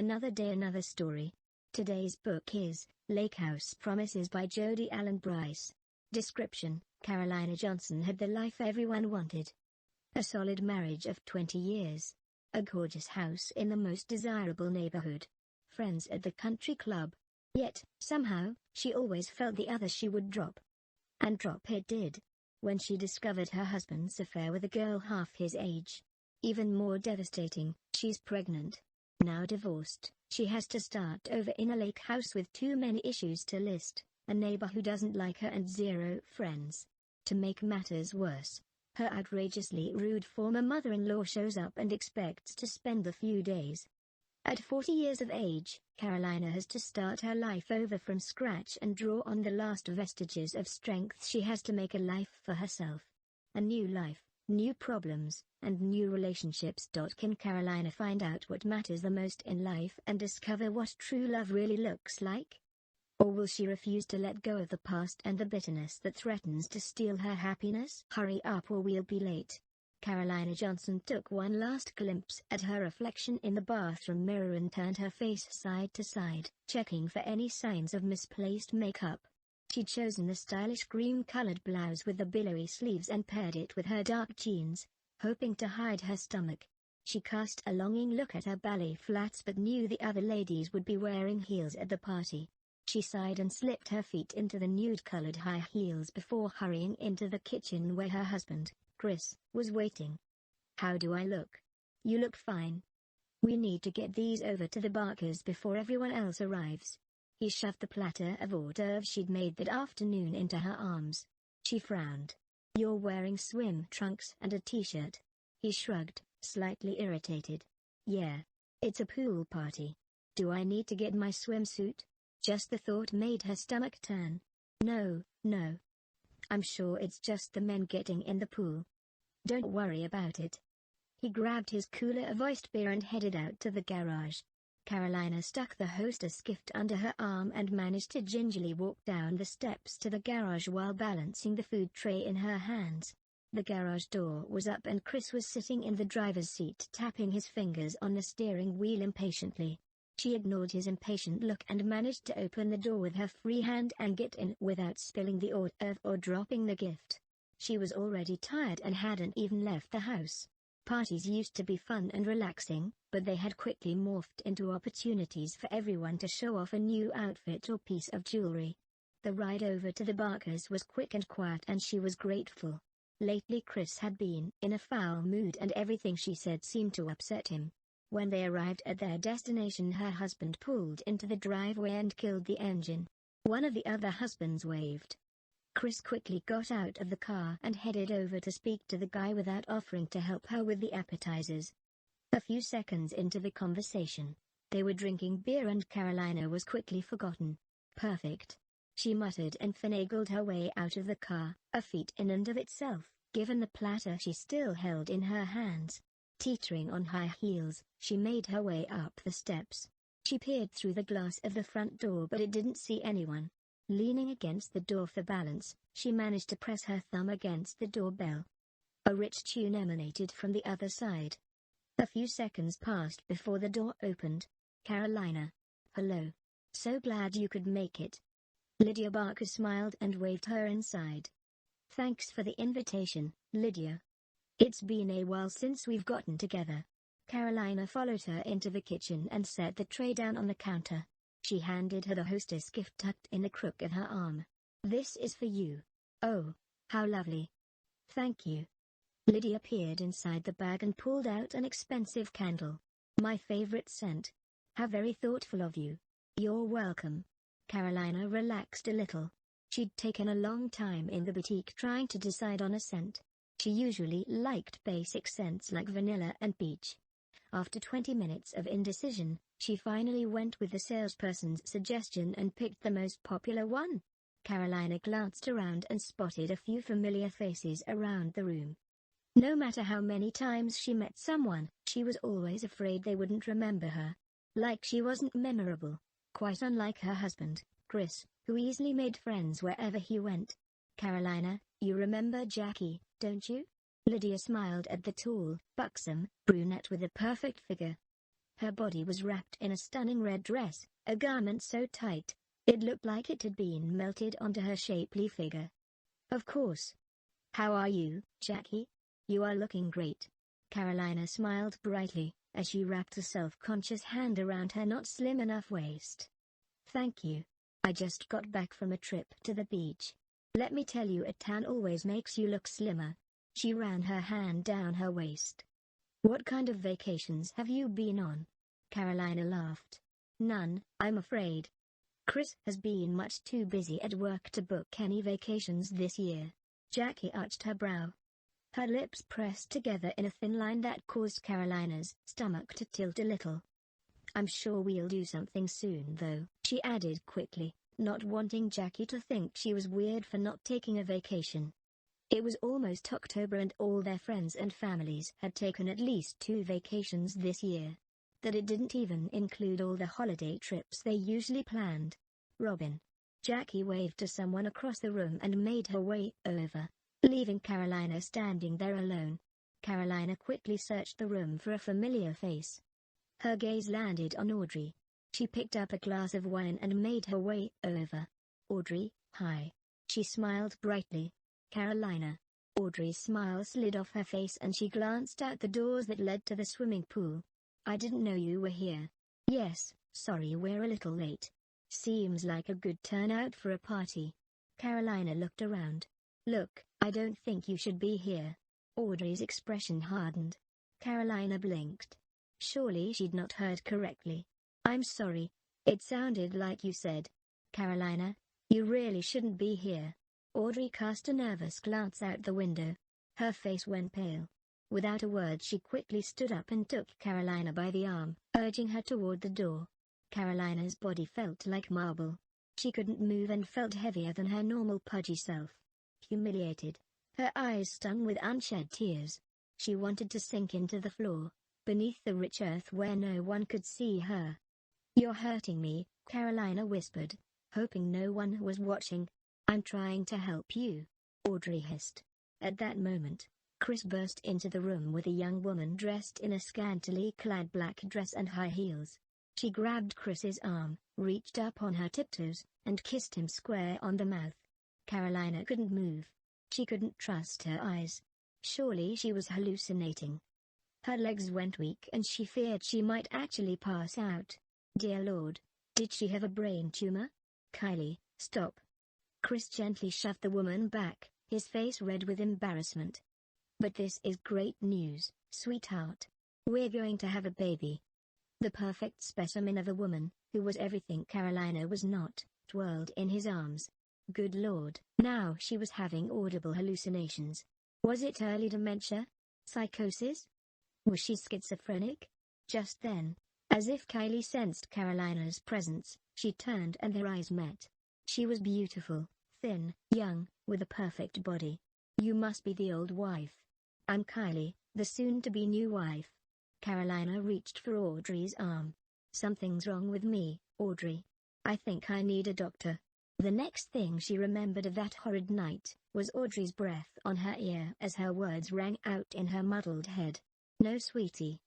Another day, another story. Today's book is Lakehouse Promises by Jodi and Brice. Description: Carolina Johnson had the life everyone wanted. A solid marriage of 20 years. A gorgeous house in the most desirable neighborhood. Friends at the country club. Yet, somehow, she always felt the other she would drop. And drop it did. When she discovered her husband's affair with a girl half his age. Even more devastating, she's pregnant. Now divorced, she has to start over in a lake house with too many issues to list, a neighbor who doesn't like her and zero friends. To make matters worse, her outrageously rude former mother-in-law shows up and expects to spend the few days. At 40 years of age, Carolina has to start her life over from scratch and draw on the last vestiges of strength she has to make a life for herself. A new life, new problems, and new relationships. Can Carolina find out what matters the most in life and discover what true love really looks like? Or will she refuse to let go of the past and the bitterness that threatens to steal her happiness? Hurry up or we'll be late. Carolina Johnson took one last glimpse at her reflection in the bathroom mirror and turned her face side to side, checking for any signs of misplaced makeup. She'd chosen the stylish cream-colored blouse with the billowy sleeves and paired it with her dark jeans, hoping to hide her stomach. She cast a longing look at her ballet flats but knew the other ladies would be wearing heels at the party. She sighed and slipped her feet into the nude-colored high heels before hurrying into the kitchen where her husband, Brice, was waiting. "How do I look?" "You look fine. We need to get these over to the Barkers before everyone else arrives." He shoved the platter of hors d'oeuvres she'd made that afternoon into her arms. She frowned. "You're wearing swim trunks and a t-shirt." He shrugged, slightly irritated. "Yeah. It's a pool party. Do I need to get my swimsuit?" Just the thought made her stomach turn. No. I'm sure it's just the men getting in the pool. Don't worry about it." He grabbed his cooler of iced beer and headed out to the garage. Carolina stuck the hostess gift under her arm and managed to gingerly walk down the steps to the garage while balancing the food tray in her hands. The garage door was up and Chris was sitting in the driver's seat tapping his fingers on the steering wheel impatiently. She ignored his impatient look and managed to open the door with her free hand and get in without spilling the hors d'oeuvre or dropping the gift. She was already tired and hadn't even left the house. Parties used to be fun and relaxing, but they had quickly morphed into opportunities for everyone to show off a new outfit or piece of jewelry. The ride over to the Barkers was quick and quiet and she was grateful. Lately Chris had been in a foul mood and everything she said seemed to upset him. When they arrived at their destination, her husband pulled into the driveway and killed the engine. One of the other husbands waved. Chris quickly got out of the car and headed over to speak to the guy without offering to help her with the appetizers. A few seconds into the conversation, they were drinking beer and Carolina was quickly forgotten. "Perfect," she muttered and finagled her way out of the car, a feat in and of itself, given the platter she still held in her hands. Teetering on high heels, she made her way up the steps. She peered through the glass of the front door but it didn't see anyone. Leaning against the door for balance, she managed to press her thumb against the doorbell. A rich tune emanated from the other side. A few seconds passed before the door opened. "Carolina. Hello. So glad you could make it." Lydia Barker smiled and waved her inside. "Thanks for the invitation, Lydia. It's been a while since we've gotten together." Carolina followed her into the kitchen and set the tray down on the counter. She handed her the hostess gift tucked in the crook of her arm. "This is for you." "Oh, how lovely. Thank you." Lydia peered inside the bag and pulled out an expensive candle. "My favorite scent. How very thoughtful of you." "You're welcome." Carolina relaxed a little. She'd taken a long time in the boutique trying to decide on a scent. She usually liked basic scents like vanilla and peach. After 20 minutes of indecision, she finally went with the salesperson's suggestion and picked the most popular one. Carolina glanced around and spotted a few familiar faces around the room. No matter how many times she met someone, she was always afraid they wouldn't remember her. Like she wasn't memorable, quite unlike her husband, Brice, who easily made friends wherever he went. "Carolina, you remember Jackie, don't you?" Lydia smiled at the tall, buxom brunette with a perfect figure. Her body was wrapped in a stunning red dress, a garment so tight, it looked like it had been melted onto her shapely figure. Of course. How are you, Jackie? You are looking great. Carolina smiled brightly, as she wrapped a self-conscious hand around her not slim enough waist. Thank you. I just got back from a trip to the beach. Let me tell you, a tan always makes you look slimmer. She ran her hand down her waist. What kind of vacations have you been on? Carolina laughed. None, I'm afraid. Chris has been much too busy at work to book any vacations this year. Jackie arched her brow. Her lips pressed together in a thin line that caused Carolina's stomach to tilt a little. I'm sure we'll do something soon though, she added quickly, not wanting Jackie to think she was weird for not taking a vacation. It was almost October and all their friends and families had taken at least 2 vacations this year. That it didn't even include all the holiday trips they usually planned. Robin. Jackie waved to someone across the room and made her way over, leaving Carolina standing there alone. Carolina quickly searched the room for a familiar face. Her gaze landed on Audrey. She picked up a glass of wine and made her way over. Audrey, hi. She smiled brightly. Carolina. Audrey's smile slid off her face and she glanced out the doors that led to the swimming pool. I didn't know you were here. Yes, sorry we're a little late. Seems like a good turnout for a party. Carolina looked around. Look, I don't think you should be here. Audrey's expression hardened. Carolina blinked. Surely she'd not heard correctly. I'm sorry. It sounded like you said. Carolina, you really shouldn't be here. Audrey cast a nervous glance out the window. Her face went pale. Without a word she quickly stood up and took Carolina by the arm, urging her toward the door. Carolina's body felt like marble. She couldn't move and felt heavier than her normal pudgy self. Humiliated, her eyes stung with unshed tears. She wanted to sink into the floor, beneath the rich earth where no one could see her. You're hurting me, Carolina whispered, hoping no one was watching. I'm trying to help you, Audrey hissed. At that moment, Chris burst into the room with a young woman dressed in a scantily clad black dress and high heels. She grabbed Chris's arm, reached up on her tiptoes, and kissed him square on the mouth. Carolina couldn't move. She couldn't trust her eyes. Surely she was hallucinating. Her legs went weak and she feared she might actually pass out. Dear Lord, did she have a brain tumor? Kylie, stop. Chris gently shoved the woman back, his face red with embarrassment. But this is great news, sweetheart. We're going to have a baby. The perfect specimen of a woman, who was everything Carolina was not, twirled in his arms. Good Lord, now she was having audible hallucinations. Was it early dementia? Psychosis? Was she schizophrenic? Just then, as if Kylie sensed Carolina's presence, she turned and their eyes met. She was beautiful, thin, young, with a perfect body. You must be the old wife. I'm Kylie, the soon-to-be new wife. Carolina reached for Audrey's arm. Something's wrong with me, Audrey. I think I need a doctor. The next thing she remembered of that horrid night, was Audrey's breath on her ear as her words rang out in her muddled head. No, sweetie.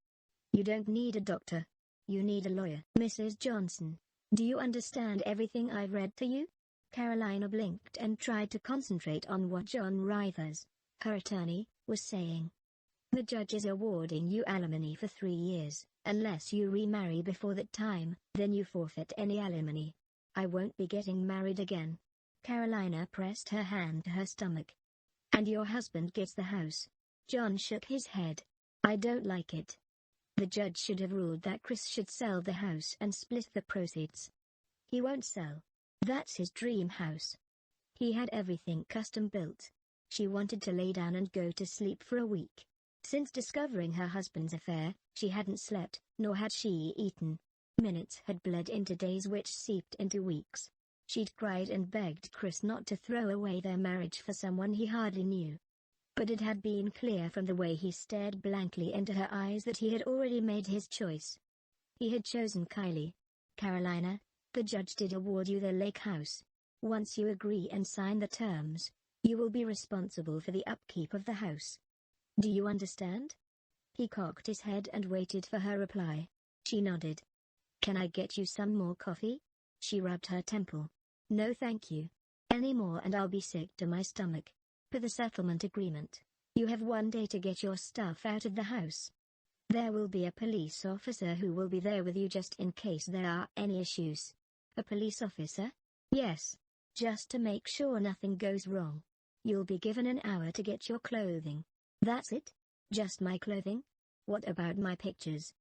You don't need a doctor. You need a lawyer. Mrs. Johnson, do you understand everything I've read to you? Carolina blinked and tried to concentrate on what John Rivers, her attorney, was saying. The judge is awarding you alimony for 3 years. Unless you remarry before that time, then you forfeit any alimony. I won't be getting married again. Carolina pressed her hand to her stomach. And your husband gets the house. John shook his head. I don't like it. The judge should have ruled that Chris should sell the house and split the proceeds. He won't sell. That's his dream house. He had everything custom built. She wanted to lay down and go to sleep for a week. Since discovering her husband's affair, she hadn't slept, nor had she eaten. Minutes had bled into days which seeped into weeks. She'd cried and begged Chris not to throw away their marriage for someone he hardly knew. But it had been clear from the way he stared blankly into her eyes that he had already made his choice. He had chosen Kylie. Carolina, the judge did award you the lake house. Once you agree and sign the terms, you will be responsible for the upkeep of the house. Do you understand? He cocked his head and waited for her reply. She nodded. Can I get you some more coffee? She rubbed her temple. No thank you. Any more and I'll be sick to my stomach. Per the settlement agreement, you have 1 day to get your stuff out of the house. There will be a police officer who will be there with you just in case there are any issues. A police officer? Yes. Just to make sure nothing goes wrong. You'll be given an hour to get your clothing. That's it? Just my clothing? What about my pictures?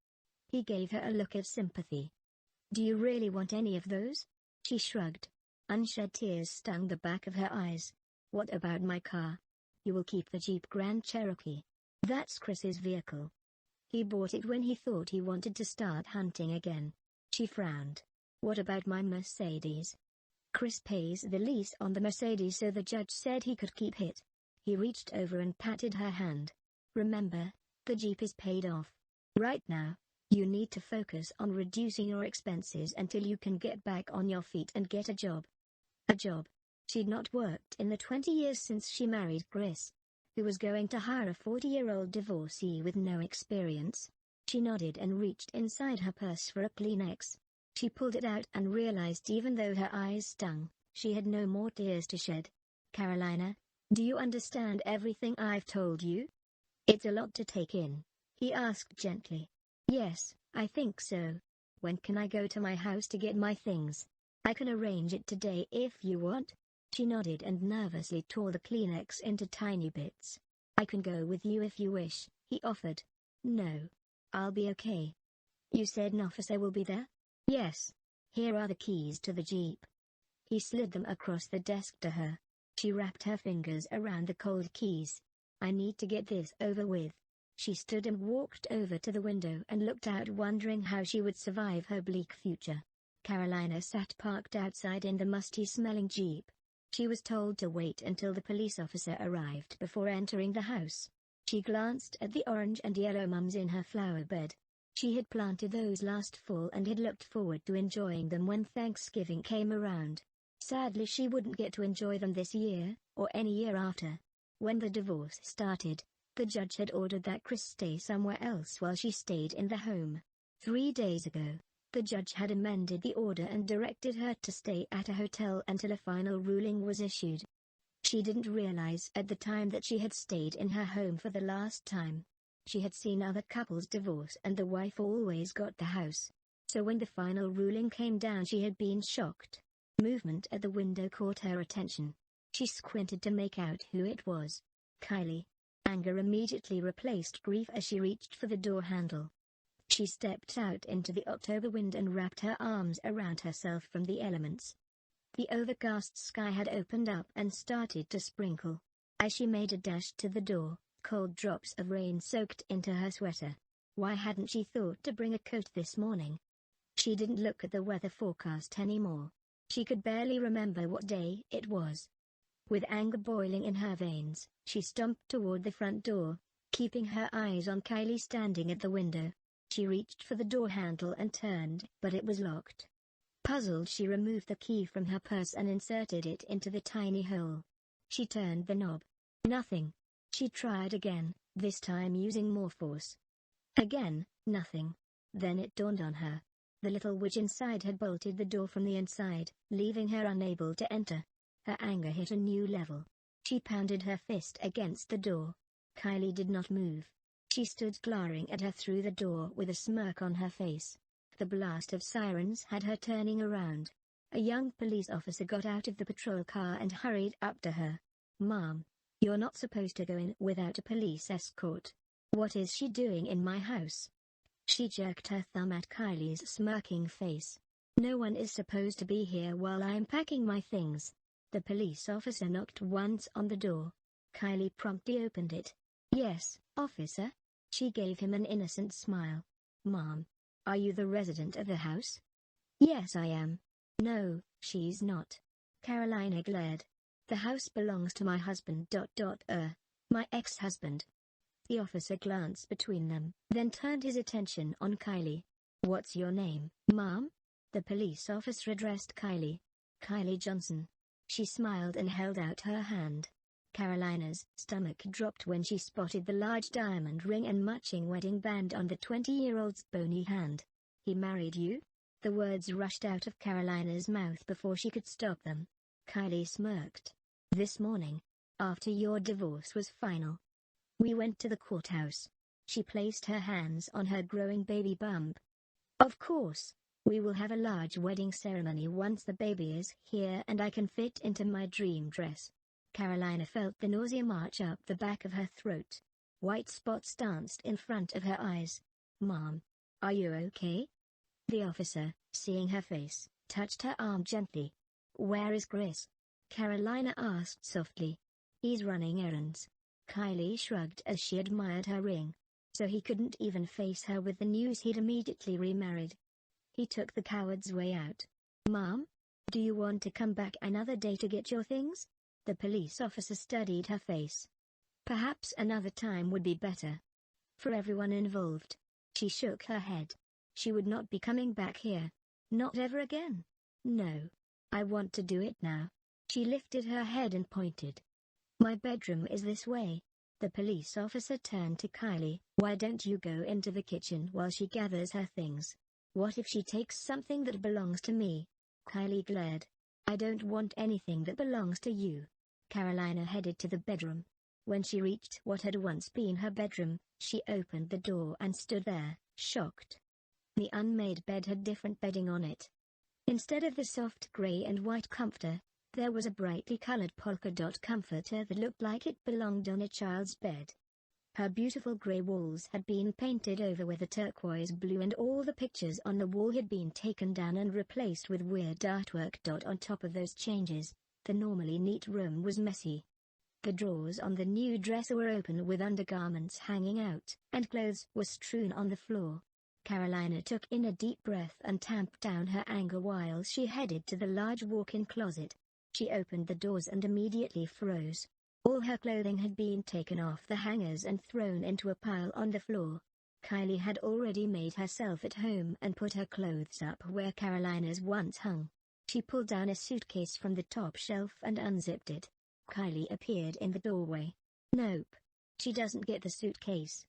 He gave her a look of sympathy. Do you really want any of those? She shrugged. Unshed tears stung the back of her eyes. What about my car? You will keep the Jeep Grand Cherokee. That's Chris's vehicle. He bought it when he thought he wanted to start hunting again. She frowned. What about my Mercedes? Chris pays the lease on the Mercedes, so the judge said he could keep it. He reached over and patted her hand. Remember, the Jeep is paid off. Right now, you need to focus on reducing your expenses until you can get back on your feet and get a job. A job? She'd not worked in the 20 years since she married Brice, who was going to hire a 40-year-old divorcee with no experience. She nodded and reached inside her purse for a Kleenex. She pulled it out and realized even though her eyes stung, she had no more tears to shed. Carolina, do you understand everything I've told you? It's a lot to take in, he asked gently. Yes, I think so. When can I go to my house to get my things? I can arrange it today if you want. She nodded and nervously tore the Kleenex into tiny bits. I can go with you if you wish, he offered. No. I'll be okay. You said an officer will be there? Yes. Here are the keys to the Jeep. He slid them across the desk to her. She wrapped her fingers around the cold keys. I need to get this over with. She stood and walked over to the window and looked out, wondering how she would survive her bleak future. Carolina sat parked outside in the musty-smelling Jeep. She was told to wait until the police officer arrived before entering the house. She glanced at the orange and yellow mums in her flower bed. She had planted those last fall and had looked forward to enjoying them when Thanksgiving came around. Sadly, she wouldn't get to enjoy them this year, or any year after. When the divorce started, the judge had ordered that Chris stay somewhere else while she stayed in the home. 3 days ago, the judge had amended the order and directed her to stay at a hotel until a final ruling was issued. She didn't realize at the time that she had stayed in her home for the last time. She had seen other couples divorce and the wife always got the house. So when the final ruling came down, she had been shocked. Movement at the window caught her attention. She squinted to make out who it was. Kylie. Anger immediately replaced grief as she reached for the door handle. She stepped out into the October wind and wrapped her arms around herself from the elements. The overcast sky had opened up and started to sprinkle. As she made a dash to the door, cold drops of rain soaked into her sweater. Why hadn't she thought to bring a coat this morning? She didn't look at the weather forecast anymore. She could barely remember what day it was. With anger boiling in her veins, she stomped toward the front door, keeping her eyes on Kylie standing at the window. She reached for the door handle and turned, but it was locked. Puzzled, she removed the key from her purse and inserted it into the tiny hole. She turned the knob. Nothing. She tried again, this time using more force. Again, nothing. Then it dawned on her. The little witch inside had bolted the door from the inside, leaving her unable to enter. Her anger hit a new level. She pounded her fist against the door. Kylie did not move. She stood glaring at her through the door with a smirk on her face. The blast of sirens had her turning around. A young police officer got out of the patrol car and hurried up to her. "Mom, you're not supposed to go in without a police escort. What is she doing in my house?" She jerked her thumb at Kylie's smirking face. "No one is supposed to be here while I'm packing my things." The police officer knocked once on the door. Kylie promptly opened it. "Yes, officer." She gave him an innocent smile. "Mom, are you the resident of the house?" "Yes, I am." "No, she's not." Carolina glared. "The house belongs to my husband. My ex-husband." The officer glanced between them, then turned his attention on Kylie. "What's your name, Mom?" The police officer addressed Kylie. "Kylie Johnson." She smiled and held out her hand. Carolina's stomach dropped when she spotted the large diamond ring and matching wedding band on the 20-year-old's bony hand. He married you? The words rushed out of Carolina's mouth before she could stop them. Kylie smirked. This morning. After your divorce was final. We went to the courthouse. She placed her hands on her growing baby bump. Of course. We will have a large wedding ceremony once the baby is here and I can fit into my dream dress. Carolina felt the nausea march up the back of her throat. White spots danced in front of her eyes. Mom. Are you okay? The officer, seeing her face, touched her arm gently. Where is Chris? Carolina asked softly. He's running errands. Kylie shrugged as she admired her ring. So he couldn't even face her with the news he'd immediately remarried. He took the coward's way out. Mom? Do you want to come back another day to get your things? The police officer studied her face. Perhaps another time would be better. For everyone involved. She shook her head. She would not be coming back here. Not ever again. No. I want to do it now. She lifted her head and pointed. My bedroom is this way. The police officer turned to Kylie. Why don't you go into the kitchen while she gathers her things? What if she takes something that belongs to me? Kylie glared. I don't want anything that belongs to you. Carolina headed to the bedroom. When she reached what had once been her bedroom, she opened the door and stood there, shocked. The unmade bed had different bedding on it. Instead of the soft gray and white comforter, there was a brightly colored polka dot comforter that looked like it belonged on a child's bed. Her beautiful gray walls had been painted over with a turquoise blue and all the pictures on the wall had been taken down and replaced with weird artwork. On top of those changes, the normally neat room was messy. The drawers on the new dresser were open with undergarments hanging out, and clothes were strewn on the floor. Carolina took in a deep breath and tamped down her anger while she headed to the large walk-in closet. She opened the doors and immediately froze. All her clothing had been taken off the hangers and thrown into a pile on the floor. Kylie had already made herself at home and put her clothes up where Carolina's once hung. She pulled down a suitcase from the top shelf and unzipped it. Kylie appeared in the doorway. Nope. She doesn't get the suitcase.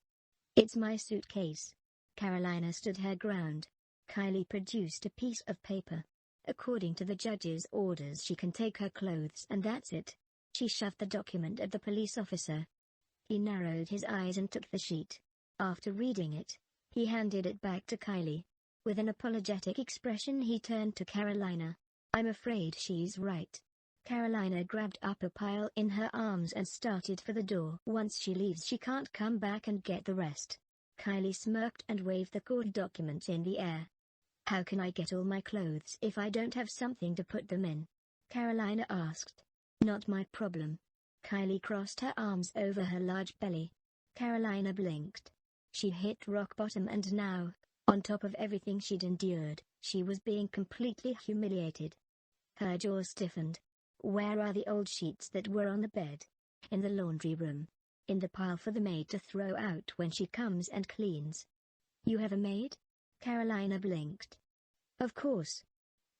It's my suitcase. Carolina stood her ground. Kylie produced a piece of paper. According to the judge's orders, she can take her clothes and that's it. She shoved the document at the police officer. He narrowed his eyes and took the sheet. After reading it, he handed it back to Kylie. With an apologetic expression he turned to Carolina. I'm afraid she's right. Carolina grabbed up a pile in her arms and started for the door. Once she leaves she can't come back and get the rest. Kylie smirked and waved the court document in the air. How can I get all my clothes if I don't have something to put them in? Carolina asked. Not my problem. Kylie crossed her arms over her large belly. Carolina blinked. She hit rock bottom and now, on top of everything she'd endured, she was being completely humiliated. Her jaw stiffened. Where are the old sheets that were on the bed? In the laundry room. In the pile for the maid to throw out when she comes and cleans. You have a maid? Carolina blinked. Of course.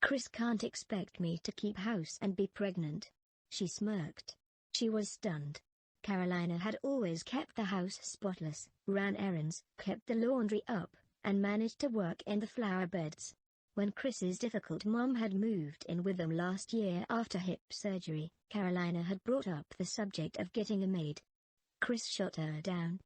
Chris can't expect me to keep house and be pregnant. She smirked. She was stunned. Carolina had always kept the house spotless, ran errands, kept the laundry up, and managed to work in the flower beds. When Chris's difficult mom had moved in with them last year after hip surgery, Carolina had brought up the subject of getting a maid. Chris shot her down.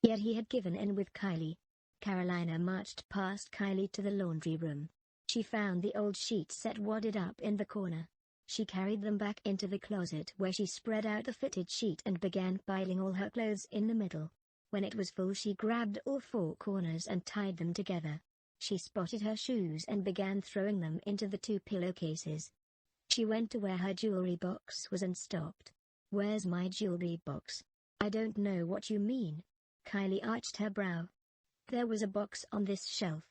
Yet he had given in with Kylie. Carolina marched past Kylie to the laundry room. She found the old sheets set wadded up in the corner. She carried them back into the closet where she spread out the fitted sheet and began piling all her clothes in the middle. When it was full she grabbed all four corners and tied them together. She spotted her shoes and began throwing them into the two pillowcases. She went to where her jewelry box was and stopped. Where's my jewelry box? I don't know what you mean. Kylie arched her brow. There was a box on this shelf.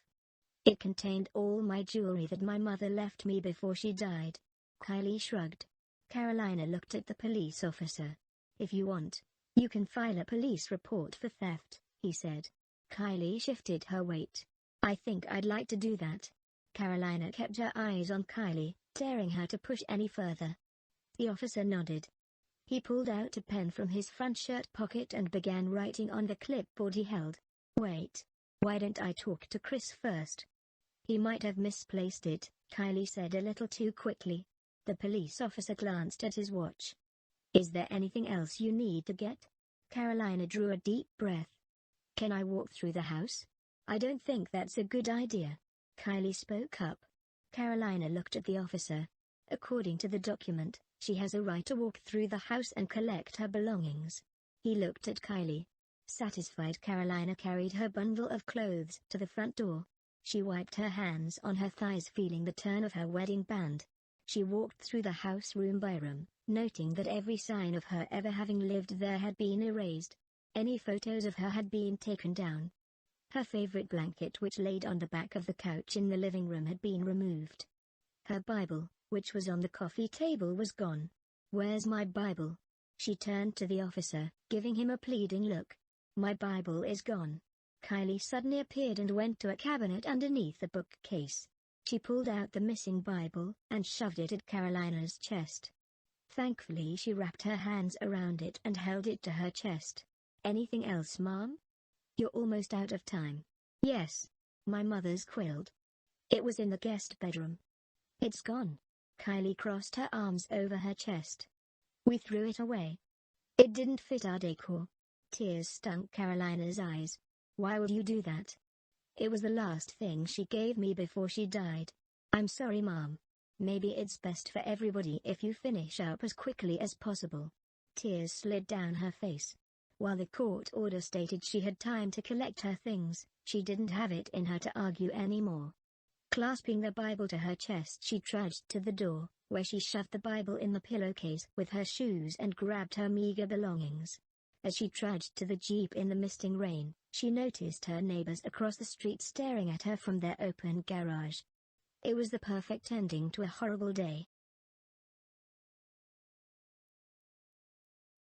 It contained all my jewelry that my mother left me before she died. Kylie shrugged. Carolina looked at the police officer. If you want, you can file a police report for theft, he said. Kylie shifted her weight. I think I'd like to do that. Carolina kept her eyes on Kylie, daring her to push any further. The officer nodded. He pulled out a pen from his front shirt pocket and began writing on the clipboard he held. Wait. Why don't I talk to Chris first? He might have misplaced it, Kylie said a little too quickly. The police officer glanced at his watch. Is there anything else you need to get? Carolina drew a deep breath. Can I walk through the house? I don't think that's a good idea. Kylie spoke up. Carolina looked at the officer. According to the document, she has a right to walk through the house and collect her belongings. He looked at Kylie. Satisfied, Carolina carried her bundle of clothes to the front door. She wiped her hands on her thighs, feeling the turn of her wedding band. She walked through the house room by room, noting that every sign of her ever having lived there had been erased. Any photos of her had been taken down. Her favorite blanket, which laid on the back of the couch in the living room, had been removed. Her Bible, which was on the coffee table, was gone. Where's my Bible? She turned to the officer, giving him a pleading look. My Bible is gone. Kylie suddenly appeared and went to a cabinet underneath the bookcase. She pulled out the missing Bible and shoved it at Carolina's chest. Thankfully, she wrapped her hands around it and held it to her chest. Anything else, Mom? You're almost out of time. Yes. My mother's quilt. It was in the guest bedroom. It's gone. Kylie crossed her arms over her chest. We threw it away. It didn't fit our decor. Tears stung Carolina's eyes. Why would you do that? It was the last thing she gave me before she died. I'm sorry, Mom. Maybe it's best for everybody if you finish up as quickly as possible. Tears slid down her face. While the court order stated she had time to collect her things, she didn't have it in her to argue anymore. Clasping the Bible to her chest, she trudged to the door, where she shoved the Bible in the pillowcase with her shoes and grabbed her meager belongings. As she trudged to the Jeep in the misting rain, she noticed her neighbors across the street staring at her from their open garage. It was the perfect ending to a horrible day.